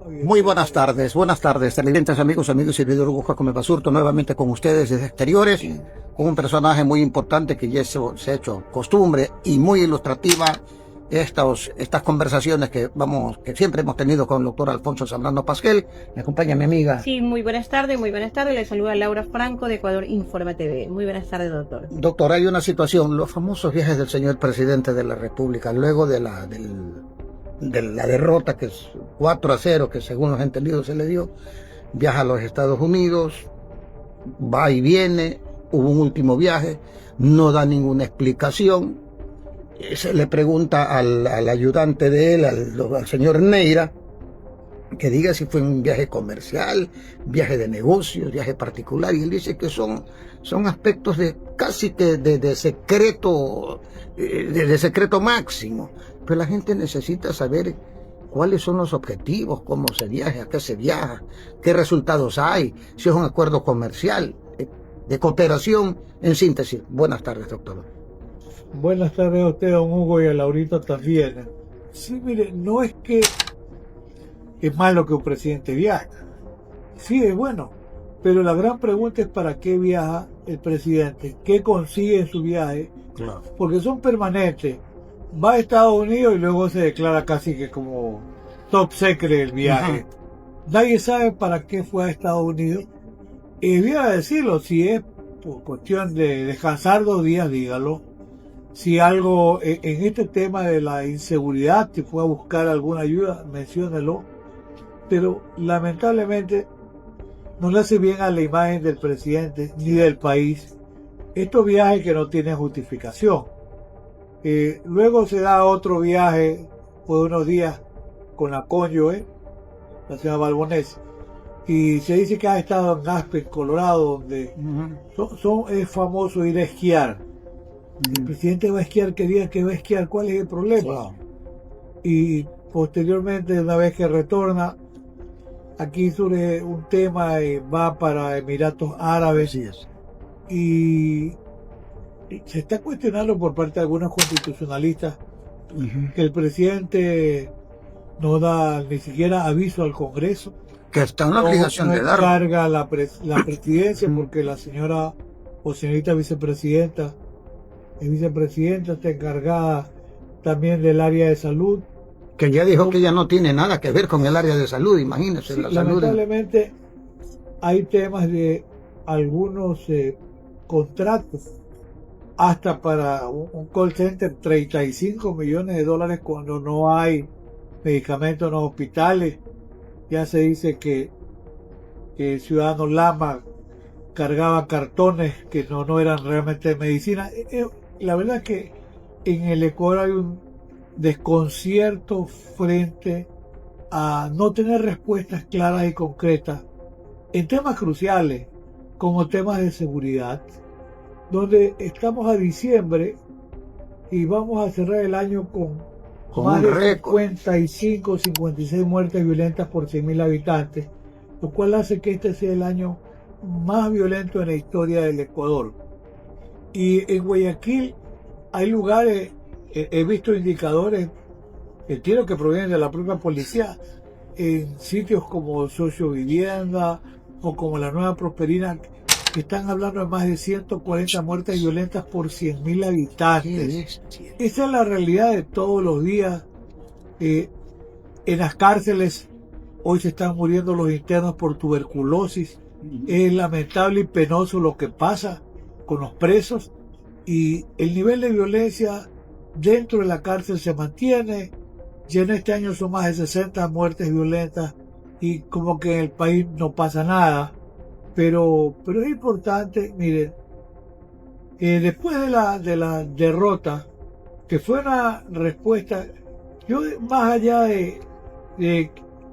Muy buenas tardes, televidentes, amigos y servidor Hugo Jacob Basurto, nuevamente con ustedes desde exteriores, con un personaje muy importante que ya se ha hecho costumbre y muy ilustrativa estas conversaciones que siempre hemos tenido con el doctor Alfonso Zambrano Pasquel. Me acompaña mi amiga. Sí, muy buenas tardes, le saluda Laura Franco de Ecuador Informa TV. Muy buenas tardes, doctor. Doctor, hay una situación, los famosos viajes del señor presidente de la República, luego de la derrota que es 4-0, que según los entendidos se le dio, viaja a los Estados Unidos, va y viene, hubo un último viaje, no da ninguna explicación, se le pregunta al ayudante de él, al señor Neira, que diga si fue un viaje comercial, viaje de negocios, viaje particular, y él dice que son aspectos de casi que de secreto, de secreto máximo. Pero la gente necesita saber cuáles son los objetivos, cómo se viaja, a qué se viaja, qué resultados hay, si es un acuerdo comercial, de cooperación. En síntesis, buenas tardes, doctor. Buenas tardes a usted, don Hugo, y a Laurita también. Sí, mire, no es que es malo que un presidente viaje. Sí, es bueno. Pero la gran pregunta es para qué viaja el presidente, qué consigue en su viaje, Claro. Porque son permanentes. Va a Estados Unidos y luego se declara casi que como top secret el viaje. Nadie sabe para qué fue a Estados Unidos. Y voy a decirlo, si es por cuestión de descansar 2 días, dígalo. Si algo en este tema de la inseguridad, si fue a buscar alguna ayuda, menciónelo. Pero lamentablemente no le hace bien a la imagen del presidente ni del país estos viajes que no tienen justificación. Luego se da otro viaje por unos días con la cónyuge, la señora Balbonés, y se dice que ha estado en Aspen, Colorado, donde es famoso ir a esquiar. El presidente va a esquiar, ¿qué día que va a esquiar? ¿Cuál es el problema? Y posteriormente, una vez que retorna, aquí surge un tema y va para Emiratos Árabes. Y se está cuestionando por parte de algunos constitucionalistas que el presidente no da ni siquiera aviso al Congreso, que está en la obligación de dar. Carga la presidencia porque la señora o señorita vicepresidenta está encargada también del área de salud, que ya dijo que ella no tiene nada que ver con el área de salud, imagínense. Sí, la salud. Lamentablemente hay temas de algunos contratos hasta para un call center, $35 millones cuando no hay medicamentos en los hospitales. Ya se dice que el ciudadano Lama cargaba cartones que no eran realmente de medicina. La verdad es que en el Ecuador hay un desconcierto frente a no tener respuestas claras y concretas en temas cruciales como temas de seguridad, donde estamos a diciembre y vamos a cerrar el año con más de 55, 56 muertes violentas por 100.000 habitantes, lo cual hace que este sea el año más violento en la historia del Ecuador. Y en Guayaquil hay lugares, he visto indicadores, entiendo que provienen de la propia policía, en sitios como Sociovivienda o como la Nueva Prosperina, que están hablando de más de 140 muertes violentas por 100.000 habitantes. Esa es la realidad de todos los días. En las cárceles hoy se están muriendo los internos por tuberculosis. Es lamentable y penoso lo que pasa con los presos, y el nivel de violencia dentro de la cárcel se mantiene. Ya en este año son más de 60 muertes violentas y como que en el país no pasa nada. Pero es importante, miren, después de la derrota, que fue una respuesta, yo más allá de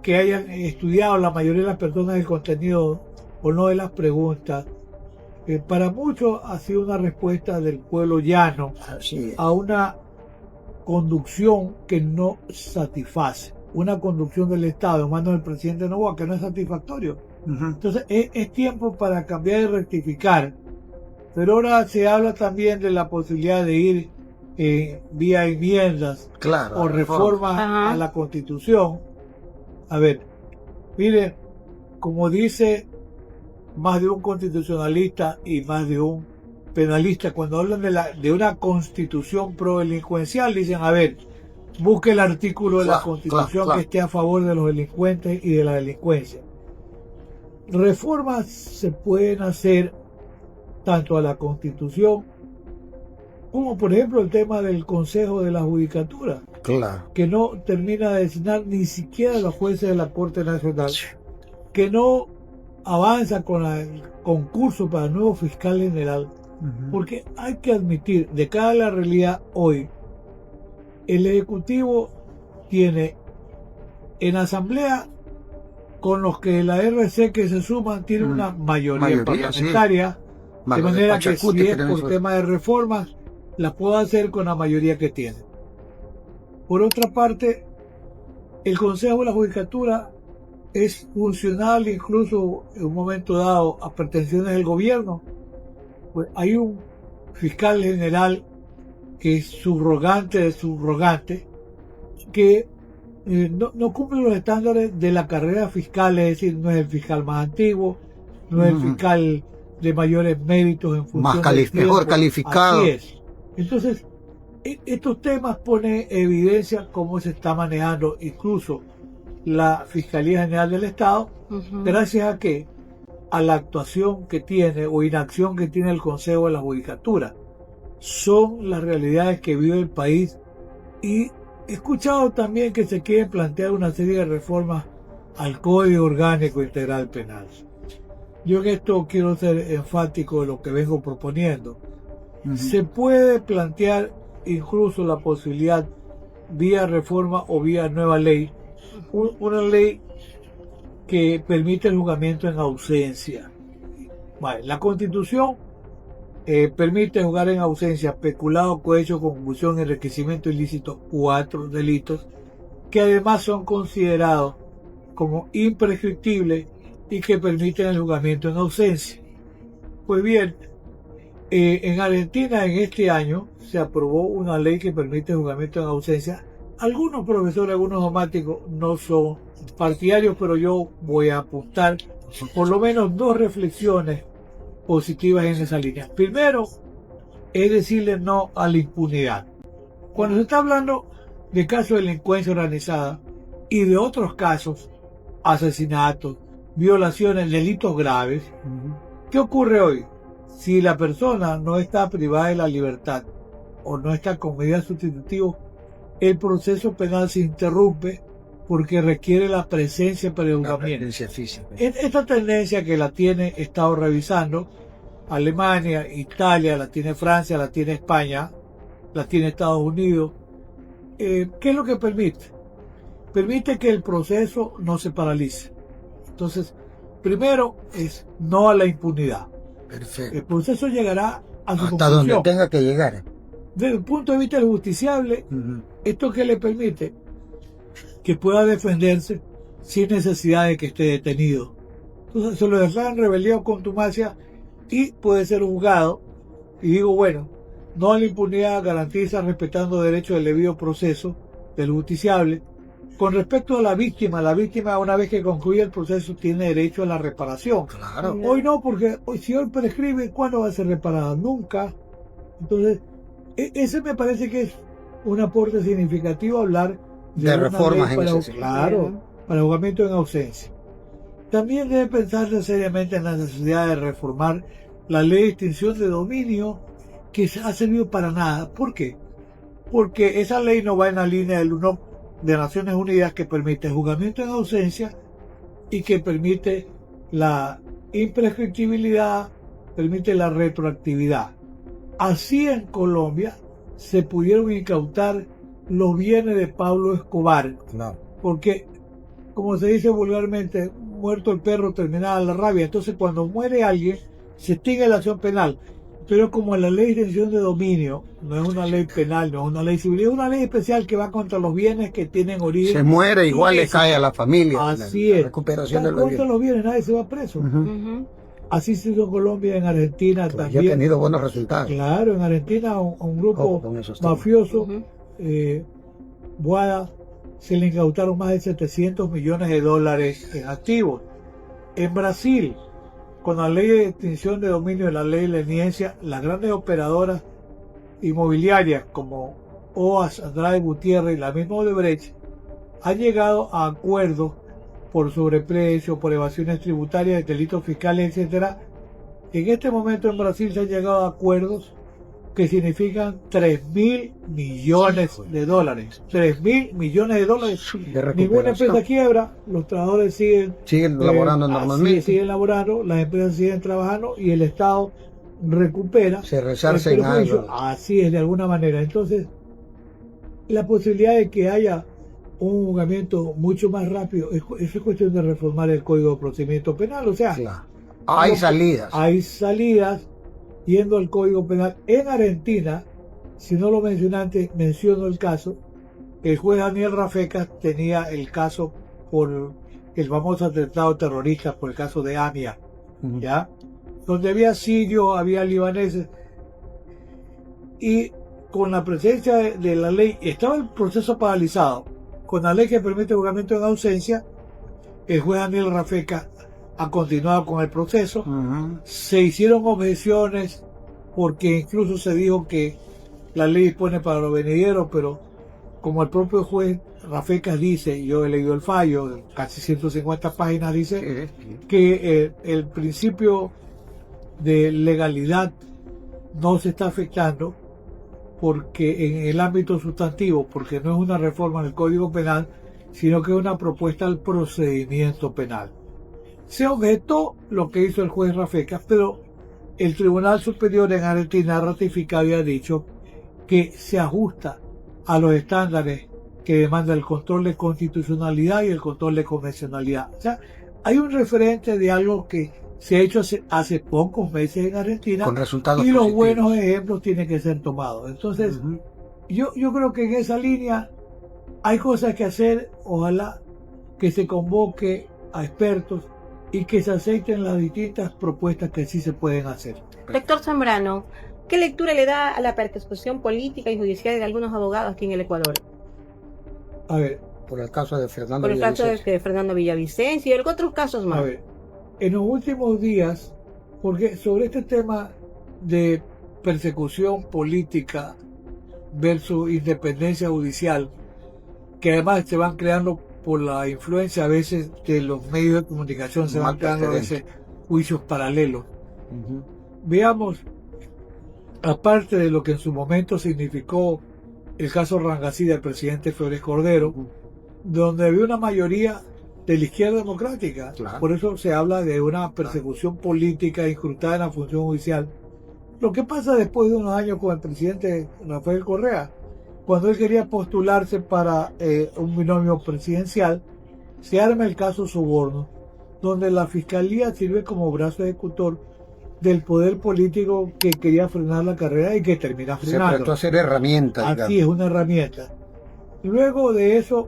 que hayan estudiado la mayoría de las personas el contenido o no de las preguntas, para muchos ha sido una respuesta del pueblo llano a una conducción que no satisface, una conducción del Estado en manos del presidente Noboa que no es satisfactorio. Entonces es tiempo para cambiar y rectificar, pero ahora se habla también de la posibilidad de ir vía enmiendas o reformas a la Constitución. A ver, Miren, como dice más de un constitucionalista y más de un penalista, cuando hablan de una constitución prodelincuencial, dicen, a ver, busque el artículo de la constitución que esté a favor de los delincuentes y de la delincuencia. Reformas se pueden hacer tanto a la constitución como por ejemplo el tema del Consejo de la Judicatura, que no termina de designar ni siquiera los jueces de la Corte Nacional, que no avanza con el concurso para el nuevo fiscal general, porque hay que admitir, de cara a la realidad hoy, el Ejecutivo tiene en asamblea, con los que la RC que se suman, tiene una mayoría parlamentaria, de manera que si es por tema de reformas, las puede hacer con la mayoría que tiene. Por otra parte, el Consejo de la Judicatura es funcional incluso en un momento dado a pretensiones del gobierno. Pues hay un fiscal general que es subrogante de subrogante, que no cumple los estándares de la carrera fiscal, es decir, no es el fiscal más antiguo, no es el fiscal de mayores méritos en función mejor calificado. Así es. Entonces, estos temas ponen evidencia cómo se está manejando incluso la Fiscalía General del Estado, gracias a que a la actuación que tiene o inacción que tiene el Consejo de la Judicatura. Son las realidades que vive el país, y he escuchado también que se quieren plantear una serie de reformas al Código Orgánico Integral Penal. Yo en esto quiero ser enfático de lo que vengo proponiendo. Se puede plantear incluso la posibilidad, vía reforma o vía nueva ley, una ley que permite el juzgamiento en ausencia. Vale, la Constitución permite juzgar en ausencia peculado, cohecho, concusión, enriquecimiento ilícito u otros delitos que además son considerados como imprescriptibles y que permiten el juzgamiento en ausencia. Pues bien, en Argentina en este año se aprobó una ley que permite el juzgamiento en ausencia. Algunos profesores, algunos dogmáticos no son partidarios, pero yo voy a apuntar por lo menos dos reflexiones positivas en esa línea. Primero, es decirle no a la impunidad. Cuando se está hablando de casos de delincuencia organizada y de otros casos, asesinatos, violaciones, delitos graves, ¿qué ocurre hoy? Si la persona no está privada de la libertad o no está con medidas sustitutivas, el proceso penal se interrumpe porque requiere la presencia para el juzgamiento. Esta tendencia que la tiene, he estado revisando, Alemania, Italia, la tiene Francia, la tiene España, la tiene Estados Unidos. ¿Qué es lo que permite? Permite que el proceso no se paralice. Entonces, primero es no a la impunidad. Perfecto. El proceso llegará a su hasta donde tenga que llegar. Desde el punto de vista del justiciable, ¿esto qué le permite? Que pueda defenderse sin necesidad de que esté detenido. Entonces se lo declaran rebelión o contumacia y puede ser juzgado. Y digo, bueno, no a la impunidad, garantiza respetando derechos del debido proceso del justiciable. Con respecto a la víctima una vez que concluye el proceso tiene derecho a la reparación. Claro. Hoy no, porque si hoy prescribe, ¿cuándo va a ser reparada? Nunca. Entonces, ese me parece que es un aporte significativo hablar de reformas en ese sentido. Claro, para juzgamiento en ausencia. También debe pensarse seriamente en la necesidad de reformar la ley de extinción de dominio, que ha servido para nada. ¿Por qué? Porque esa ley no va en la línea del UNOP de Naciones Unidas, que permite el juzgamiento en ausencia y que permite la imprescriptibilidad, permite la retroactividad. Así en Colombia se pudieron incautar los bienes de Pablo Escobar, porque, como se dice vulgarmente, muerto el perro terminaba la rabia. Entonces, cuando muere alguien, se extingue la acción penal. Pero como la ley de extinción de dominio no es una ley penal, no es una ley civil, es una ley especial que va contra los bienes que tienen origen. Se muere, igual le cae a la familia. Así es. Recuperación de los bienes. Contra los bienes, nadie se va preso. Así se hizo en Colombia, en Argentina pues también. Ya ha tenido buenos resultados. Claro, en Argentina un grupo mafioso, Boada, se le incautaron más de 700 millones de dólares en activos. En Brasil, con la ley de extinción de dominio y la ley de leniencia, las grandes operadoras inmobiliarias como OAS, Andrade Gutiérrez y la misma Odebrecht han llegado a acuerdos por sobreprecio, por evasiones tributarias, delitos fiscales, etcétera. En este momento en Brasil se han llegado a acuerdos que significan 3.000 millones de dólares. 3.000 millones de dólares. Ninguna empresa quiebra, los trabajadores siguen laborando normalmente. Siguen laborando, las empresas siguen trabajando y el Estado recupera. Se resarce en algo. Así es, de alguna manera. Entonces, la posibilidad de que haya un juzgamiento mucho más rápido es cuestión de reformar el Código de Procedimiento Penal. O sea, claro, hay salidas. Hay salidas. Yendo al Código Penal en Argentina, si no lo mencioné antes, menciono el caso. El juez Daniel Rafecas tenía el caso por el famoso atentado terrorista, por el caso de AMIA, ¿ya? Donde había sirios, había libaneses, y con la presencia de la ley, estaba el proceso paralizado. Con la ley que permite juzgamiento en ausencia, el juez Daniel Rafecas ha continuado con el proceso. Se hicieron objeciones porque incluso se dijo que la ley dispone para los venideros, pero como el propio juez Rafecas dice, yo he leído el fallo, casi 150 páginas, dice que el principio de legalidad no se está afectando porque en el ámbito sustantivo, porque no es una reforma en el Código Penal, sino que es una propuesta al procedimiento penal. Se objetó lo que hizo el juez Rafecas, pero el Tribunal Superior en Argentina ha ratificado y ha dicho que se ajusta a los estándares que demanda el control de constitucionalidad y el control de convencionalidad. O sea, hay un referente de algo que se ha hecho hace pocos meses en Argentina con resultados y los positivos. Buenos ejemplos tienen que ser tomados. Entonces, yo creo que en esa línea hay cosas que hacer. Ojalá que se convoque a expertos y que se acepten las distintas propuestas que sí se pueden hacer. Doctor Zambrano, ¿qué lectura le da a la persecución política y judicial de algunos abogados aquí en el Ecuador? A ver, por el caso de Fernando Por el caso Villavicencio. de Fernando Villavicencio y otros casos más. A ver, en los últimos días, porque sobre este tema de persecución política versus independencia judicial, que además se van creando por la influencia a veces de los medios de comunicación, se van creando a veces juicios paralelos. Veamos, aparte de lo que en su momento significó el caso Rangací del presidente Flores Cordero, donde había una mayoría de la izquierda democrática. Claro. Por eso se habla de una persecución política incrustada en la función judicial. Lo que pasa después de unos años con el presidente Rafael Correa, cuando él quería postularse para un binomio presidencial, se arma el caso Soborno, donde la fiscalía sirve como brazo ejecutor del poder político que quería frenar la carrera y que termina frenando. Se prestó a ser herramienta. Así es, una herramienta. Luego de eso,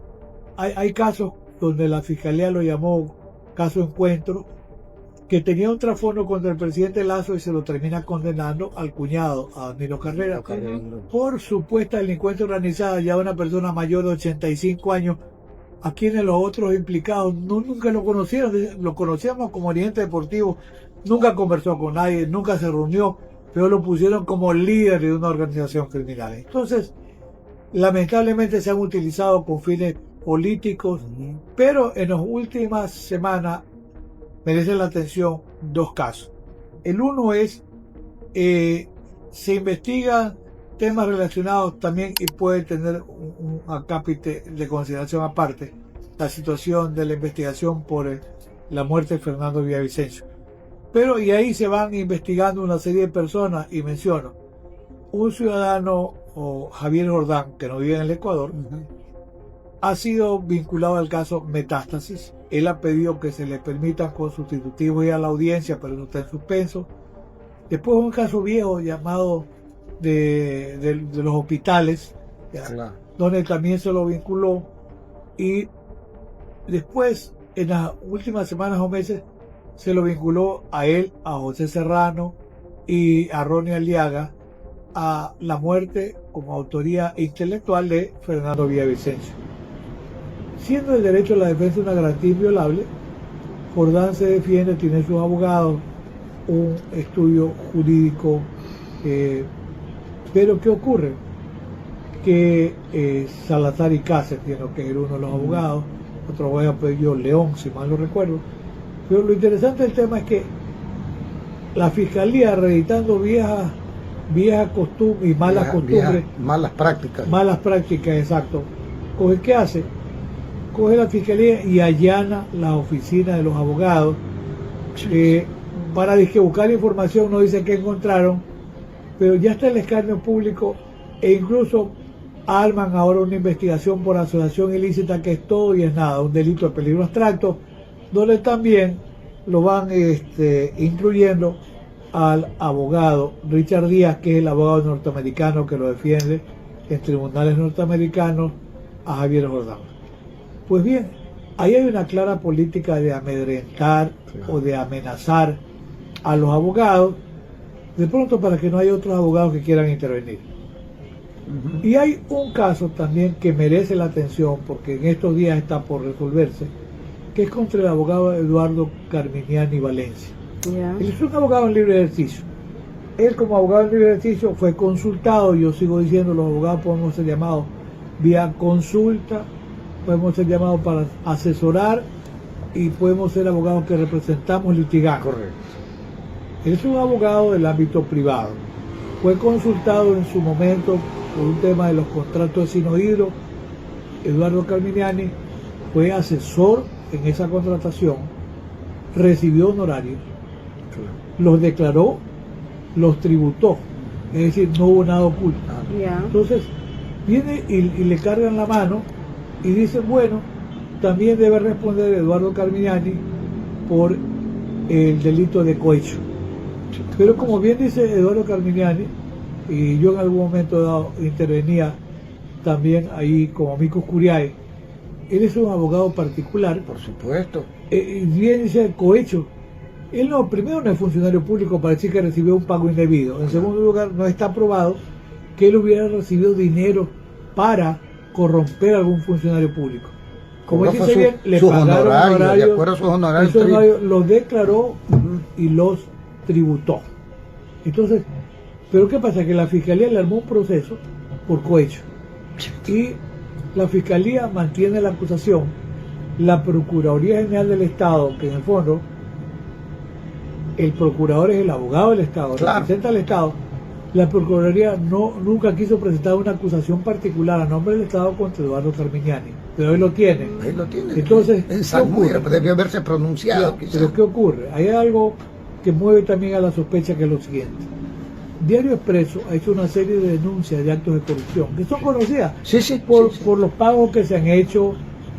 hay casos donde la fiscalía lo llamó caso Encuentro, que tenía un trasfondo contra el presidente Lazo y se lo termina condenando al cuñado, a Danilo Carrera, por supuesta delincuencia organizada, ya una persona mayor de 85 años, a quienes los otros implicados nunca lo conocieron, lo conocíamos como dirigente deportivo, nunca conversó con nadie, nunca se reunió, pero lo pusieron como líder de una organización criminal. Entonces, lamentablemente se han utilizado con fines políticos, pero en las últimas semanas merecen la atención dos casos. El uno es, se investigan temas relacionados también y puede tener un acápite de consideración aparte, la situación de la investigación por la muerte de Fernando Villavicencio. Pero y ahí se van investigando una serie de personas y menciono un ciudadano, Javier Jordán, que no vive en el Ecuador, ha sido vinculado al caso Metástasis. Él ha pedido que se le permitan con sustitutivos ir a la audiencia, pero no está en suspenso. Después un caso viejo llamado de los hospitales, Claro. donde también se lo vinculó. Y después, en las últimas semanas o meses, se lo vinculó a él, a José Serrano y a Ronnie Aliaga a la muerte como autoría intelectual de Fernando Villavicencio. siendo el derecho a la defensa una garantía inviolable, Jordán se defiende, tiene sus abogados, un estudio jurídico, pero ¿qué ocurre? Que Salazar y Cáceres, que era uno de los abogados, otro abogado apellido León, si mal no recuerdo, pero lo interesante del tema es que la fiscalía, reeditando viejas costumbres y malas costumbres, malas prácticas, exacto, ¿qué hace? Coge la fiscalía y allana la oficina de los abogados para buscar información, no dice qué encontraron, pero ya está el escarnio público e incluso arman ahora una investigación por asociación ilícita, que es todo y es nada, un delito de peligro abstracto, donde también lo van incluyendo al abogado Richard Díaz, que es el abogado norteamericano que lo defiende en tribunales norteamericanos a Javier Jordán. Pues bien, ahí hay una clara política de amedrentar o de amenazar a los abogados, de pronto para que no haya otros abogados que quieran intervenir. Y hay un caso también que merece la atención, porque en estos días está por resolverse, que es contra el abogado Eduardo Carminiani Valencia. Él es un abogado en libre ejercicio. Él, como abogado en libre ejercicio, fue consultado. Yo sigo diciendo, los abogados podemos ser llamados vía consulta, podemos ser llamados para asesorar y podemos ser abogados que representamos litigantes. Correcto. Él es un abogado del ámbito privado. Fue consultado en su momento por un tema de los contratos de Sinohidro. Eduardo Carminiani fue asesor en esa contratación, recibió honorarios, los declaró, los tributó, es decir, no hubo nada oculto. Entonces viene y le cargan la mano y dicen, bueno, también debe responder Eduardo Carminiani por el delito de cohecho. Pero como bien dice Eduardo Carminiani, y yo en algún momento dado intervenía también ahí como amicus curiae, él es un abogado particular. Por supuesto. Bien dice cohecho. Él primero no es funcionario público para decir que recibió un pago indebido. En segundo lugar, no está probado que él hubiera recibido dinero para corromper a algún funcionario público. Como dice bien, le pagaron honorarios, de acuerdo a sus honorarios, los declaró y los tributó. Entonces, pero ¿qué pasa? Que la fiscalía le armó un proceso por cohecho y la fiscalía mantiene la acusación. La Procuraduría General del Estado, que en el fondo el procurador es el abogado del Estado, representa al Estado, la Procuraduría nunca quiso presentar una acusación particular a nombre del Estado contra Eduardo Carminiani, pero él lo tiene. Entonces, debió haberse pronunciado. Pero ¿qué ocurre? Hay algo que mueve también a la sospecha, que es lo siguiente. Diario Expreso ha hecho una serie de denuncias de actos de corrupción que son conocidas por los pagos que se han hecho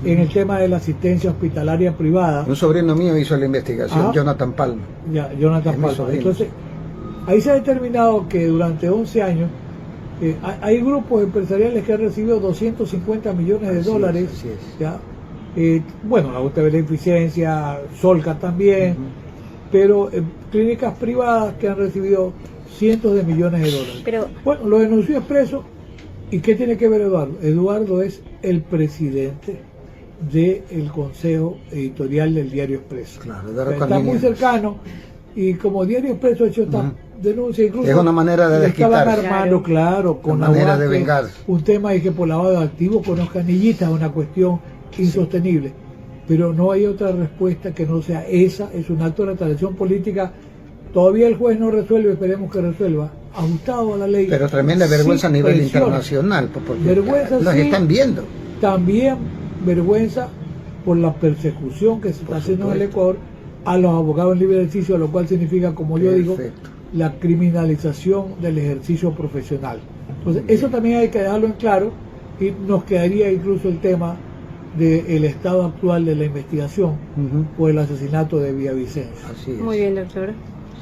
en el tema de la asistencia hospitalaria privada. Un sobrino mío hizo la investigación, Jonathan Palma. Jonathan Palma. Entonces, ahí se ha determinado que durante 11 años hay grupos empresariales que han recibido 250 millones de dólares. Bueno, la Junta de Beneficencia, Solca también, pero clínicas privadas que han recibido cientos de millones de dólares. Bueno, lo denunció Expreso. ¿Y qué tiene que ver Eduardo? Eduardo es el presidente del Consejo Editorial del Diario Expreso. Está muy cercano, y como Diario Expreso ha hecho esta denuncia, incluso es una manera de desquitar, armando, con una manera de vengar. Un tema es que por lavado de activos con los canillitas es una cuestión insostenible, pero no hay otra respuesta que no sea esa. Es un acto de retaliación política. Todavía el juez no resuelve, esperemos que resuelva, ajustado a la ley. Pero tremenda vergüenza a nivel internacional, porque vergüenza, los están viendo. También vergüenza por la persecución que se está haciendo en el Ecuador a los abogados en libre ejercicio, lo cual significa, como yo digo, la criminalización del ejercicio profesional. Entonces, eso también hay que dejarlo en claro, y nos quedaría incluso el tema del estado actual de la investigación por el asesinato de Villavicencio. Así es. Muy bien, doctor.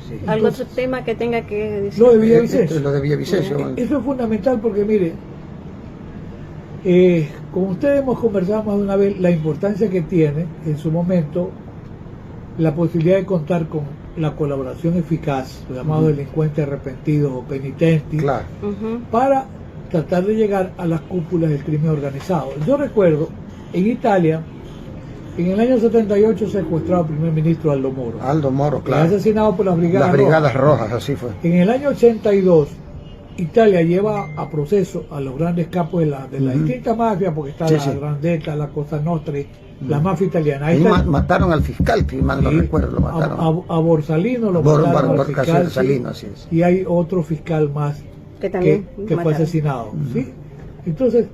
Sí. ¿Algún otro tema que tenga que decir? Lo de Villavicencio. Lo de Villavicencio. Eso es fundamental porque, mire, con ustedes hemos conversado más de una vez la importancia que tiene en su momento la posibilidad de contar con la colaboración eficaz, los llamados delincuentes arrepentidos o penitentes, para tratar de llegar a las cúpulas del crimen organizado. Yo recuerdo En Italia, en el año 78 secuestrado al primer ministro Aldo Moro. Aldo Moro, Fue claro. asesinado por las Las brigadas rojas, así fue. En el año 82, Italia lleva a proceso a los grandes capos de las distintas mafias, porque está Sí, la sí. Grandetta, la Cosa Nostra, la mafia italiana. Ahí Ahí está, mataron al fiscal, si mal no sí, recuerdo, lo mataron. a Borsalino lo Bor- mataron al Bor- fiscal, sí, Salino, así es. y hay otro fiscal más Que también que fue mataron. asesinado. ¿Sí? Entonces,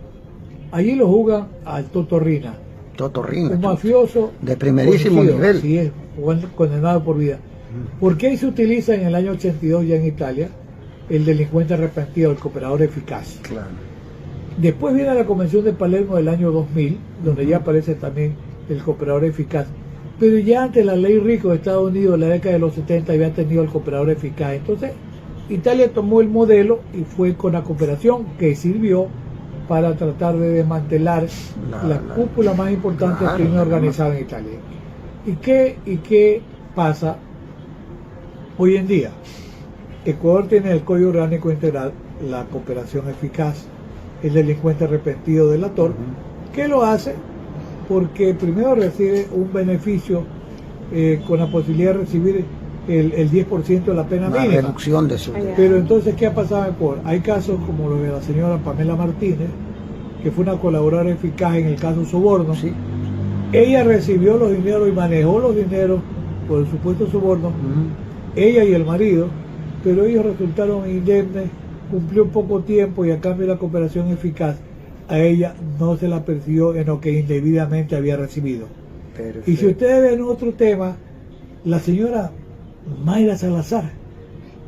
allí lo juzgan al Totorrina, Totorrina, un mafioso de primerísimo conocido, nivel. así es, condenado por vida. ¿Por qué ahí se utiliza en el año 82 ya en Italia el delincuente arrepentido, el cooperador eficaz? Claro. Después viene la Convención de Palermo del año 2000, donde ya aparece también el cooperador eficaz. Pero ya antes la ley Rico de Estados Unidos, en la década de los 70, había tenido el cooperador eficaz. Entonces, Italia tomó el modelo y fue con la cooperación que sirvió para tratar de desmantelar la cúpula más importante del crimen organizado en Italia. ¿Y qué pasa hoy en día? Ecuador tiene el Código Orgánico Integral, la cooperación eficaz, el delincuente arrepentido delator, que lo hace porque primero recibe un beneficio con la posibilidad de recibir el 10% de la pena Una mínima. reducción de su... Pero entonces, ¿qué ha pasado en Ecuador? Hay casos como lo de la señora Pamela Martínez, que fue una colaboradora eficaz en el caso Soborno. Sí. Ella recibió los dineros y manejó los dineros por el supuesto soborno, ella y el marido, pero ellos resultaron indemnes, cumplió poco tiempo y a cambio de la cooperación eficaz, a ella no se la persiguió en lo que indebidamente había recibido. Perfecto. Y si ustedes ven otro tema, la señora Mayra Salazar,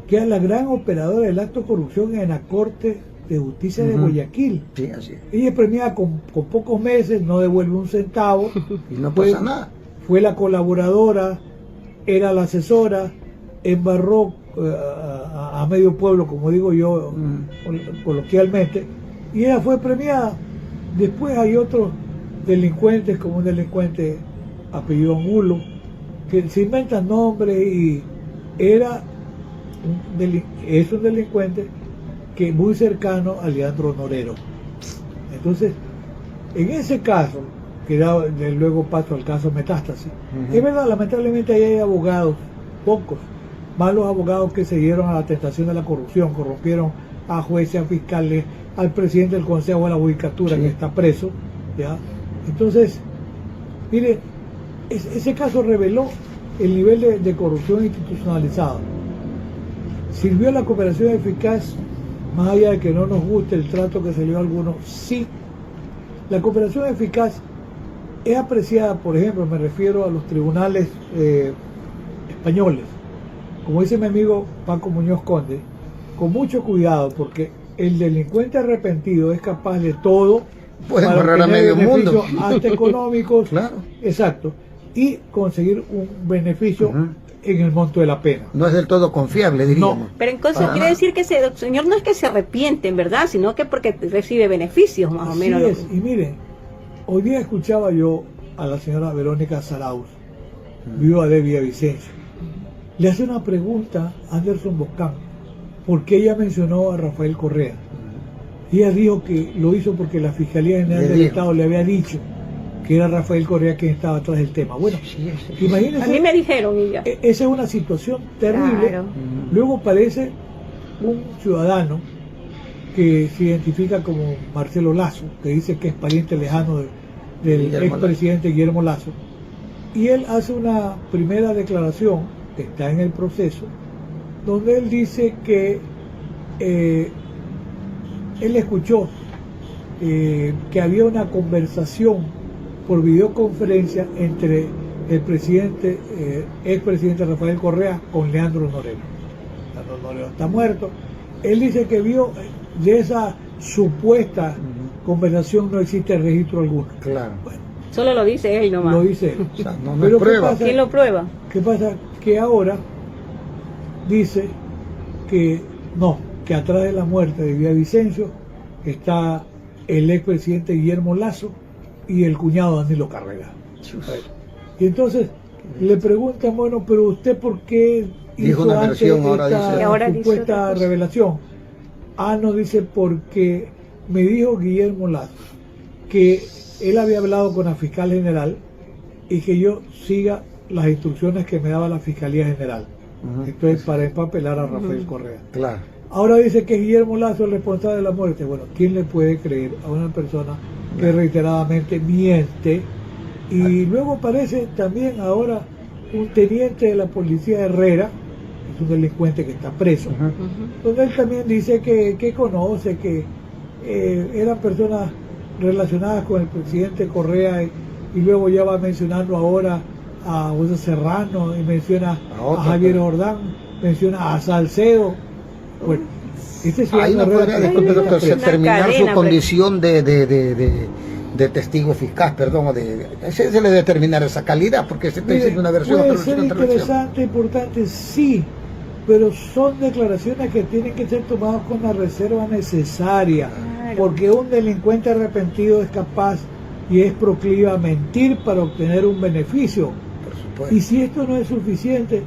que es la gran operadora del acto de corrupción en la Corte de Justicia de Guayaquil. Sí, así es. Ella es premiada con pocos meses, no devuelve un centavo. Y no Fue- pasa nada. Fue la colaboradora, era la asesora, embarró a medio pueblo, como digo yo coloquialmente, y ella fue premiada. Después hay otros delincuentes, como un delincuente apellido Angulo, que se inventan nombres y es un delincuente que muy cercano a Leandro Norero. Entonces, en ese caso, que da luego paso al caso Metástasis, es verdad, lamentablemente ahí hay abogados, pocos, malos abogados que se dieron a la tentación de la corrupción, corrompieron a jueces, a fiscales, al presidente del Consejo de la Judicatura, Sí. que está preso, ¿ya? Entonces, mire, ese caso reveló el nivel de corrupción institucionalizada. ¿Sirvió la cooperación eficaz? Más allá de que no nos guste el trato que se le dio a algunos, sí. La cooperación eficaz es apreciada, por ejemplo, me refiero a los tribunales españoles, como dice mi amigo Paco Muñoz Conde, con mucho cuidado, porque el delincuente arrepentido es capaz de todo Puede para correr a obtener medio mundo. beneficios hasta económicos, Claro. exacto, y conseguir un beneficio en el monto de la pena. No es del todo confiable, diríamos. Pero entonces Para quiere nada. decir que ese señor no es que se arrepiente en verdad, sino que porque recibe beneficios más o Así menos. es. Y miren, hoy día escuchaba yo a la señora Verónica Zarauz, viuda de Villavicencio. Le hace una pregunta a Anderson Boscán, porque ella mencionó a Rafael Correa. Y ella dijo que lo hizo porque la Fiscalía General Le del dijo. Estado le había dicho que era Rafael Correa quien estaba atrás del tema. Bueno, Sí, sí. imagínense, A mí me dijeron y ya. esa es una situación terrible. Claro. Luego aparece un ciudadano que se identifica como Marcelo Lazo, que dice que es pariente lejano del Guillermo expresidente Guillermo Lazo, y él hace una primera declaración que está en el proceso, donde él dice que él escuchó que había una conversación por videoconferencia entre el presidente, expresidente Rafael Correa con Leandro Norero. Leandro Norero está muerto. Él dice que vio de esa supuesta conversación no existe registro alguno. Claro. Bueno, Solo lo dice él nomás. lo dice él. O sea, no Pero es ¿qué prueba. pasa? ¿Quién lo prueba? ¿Qué pasa? Que ahora dice que no, que atrás de la muerte de Villavicencio está el expresidente Guillermo Lazo y el cuñado Danilo Carrera. Y entonces le preguntan, bueno, pero usted ¿por qué Dijo hizo una antes versión, ahora esta dice- Y ahora dice otra supuesta cosa. revelación? Ah, no, dice porque me dijo Guillermo Lazo que él había hablado con la fiscal general y que yo siga las instrucciones que me daba la Fiscalía General. Esto es para empapelar a Rafael Correa. Claro. Ahora dice que Guillermo Lazo es el responsable de la muerte. Bueno, ¿quién le puede creer a una persona que reiteradamente miente? Y luego aparece también ahora un teniente de la policía, Herrera, es un delincuente que está preso, donde él también dice que conoce, que eran personas relacionadas con el presidente Correa, y luego ya va mencionando ahora a José Serrano, y menciona a Javier Jordán, menciona a Salcedo. Bueno, ahí no podría, disculpe doctor, terminar su condición de testigo fiscal, perdón, o se le determinar esa calidad, porque se está diciendo una versión, puede otra ser versión, otra interesante, importante, sí, pero son declaraciones que tienen que ser tomadas con la reserva necesaria, porque un delincuente arrepentido es capaz y es proclive a mentir para obtener un beneficio. Y si esto no es suficiente,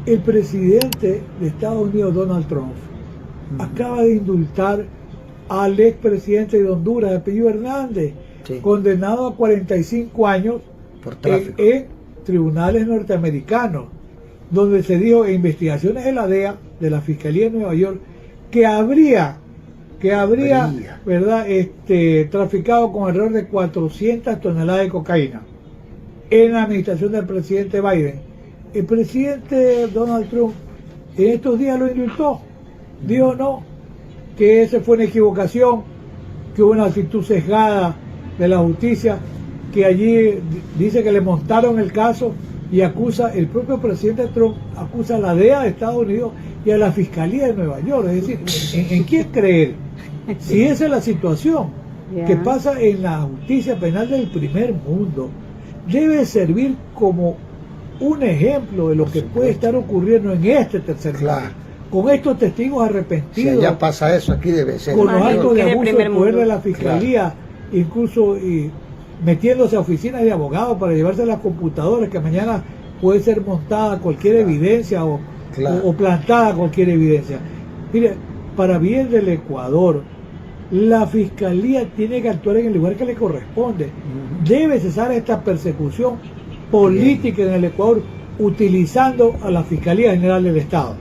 el presidente de Estados Unidos, Donald Trump, acaba de indultar al expresidente de Honduras, de apellido Hernández, condenado a 45 años por tráfico en tribunales norteamericanos, donde se dijo en investigaciones de la DEA, de la Fiscalía de Nueva York, que habría ¿verdad? Traficado con alrededor de 400 toneladas de cocaína en la administración del presidente Biden. El presidente Donald Trump en estos días lo indultó, dijo no, que esa fue una equivocación, que hubo una actitud sesgada de la justicia, que allí dice que le montaron el caso, y acusa, el propio presidente Trump acusa a la DEA de Estados Unidos y a la Fiscalía de Nueva York. Es decir, ¿en quién creer? Si esa es la situación que pasa en la justicia penal del primer mundo, debe servir como un ejemplo de lo que puede estar ocurriendo en este tercer mundo, con estos testigos arrepentidos. Si allá pasa eso, aquí debe ser. Con los actos de abuso de poder de la Fiscalía, incluso metiéndose a oficinas de abogados para llevarse las computadoras, que mañana puede ser montada cualquier evidencia o plantada cualquier evidencia. Mire, para bien del Ecuador, la Fiscalía tiene que actuar en el lugar que le corresponde. Debe cesar esta persecución política en el Ecuador, utilizando a la Fiscalía General del Estado.